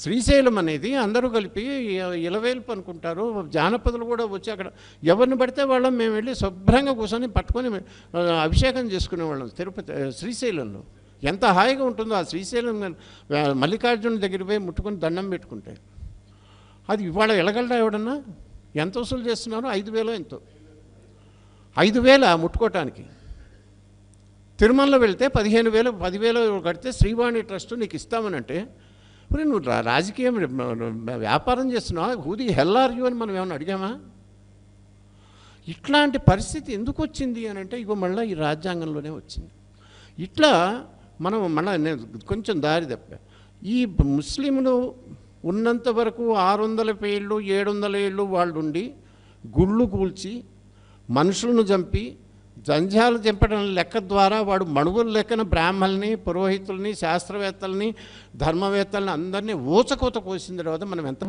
శ్రీశైలం అనేది అందరూ కలిపి ఇలవేల్పు అనుకుంటారు. జానపదులు కూడా వచ్చి అక్కడ ఎవరిని పడితే వాళ్ళం మేము వెళ్ళి శుభ్రంగా కూర్చొని పట్టుకొని అభిషేకం చేసుకునేవాళ్ళం. తిరుపతి శ్రీశైలంలో ఎంత హాయిగా ఉంటుందో ఆ శ్రీశైలం మల్లికార్జున దగ్గర పోయి ముట్టుకొని దండం పెట్టుకుంటే. అది ఇవాళ వెళ్ళగలరా ఎవడన్నా? ఎంత వసూలు చేస్తున్నారు? 5,000 ఎంతో, 5,000 ముట్టుకోవటానికి. తిరుమలలో వెళ్తే 15,000 10,000 కడితే శ్రీవాణి ట్రస్ట్ నీకు ఇస్తామనంటే, మరి నువ్వు రాజకీయం వ్యాపారం చేస్తున్నావా? Who the hell are you అని మనం ఏమైనా అడిగామా? ఇట్లాంటి పరిస్థితి ఎందుకు వచ్చింది అని అంటే ఇగో మళ్ళీ ఈ రాజ్యాంగంలోనే వచ్చింది. ఇట్లా మనం మళ్ళీ నేను కొంచెం దారి తప్పా. ఈ ముస్లింలు ఉన్నంత వరకు 600 ఏళ్ళు 700 ఏళ్ళు వాళ్ళు ఉండి గుళ్ళు కూల్చి మనుషులను చంపి జంజాలు చంపడం లెక్క ద్వారా వాడు మణుగుల లెక్కన బ్రాహ్మల్ని, పురోహితుల్ని, శాస్త్రవేత్తల్ని, ధర్మవేత్తల్ని అందరినీ ఊచకోత కోసిన తర్వాత మనం ఎంత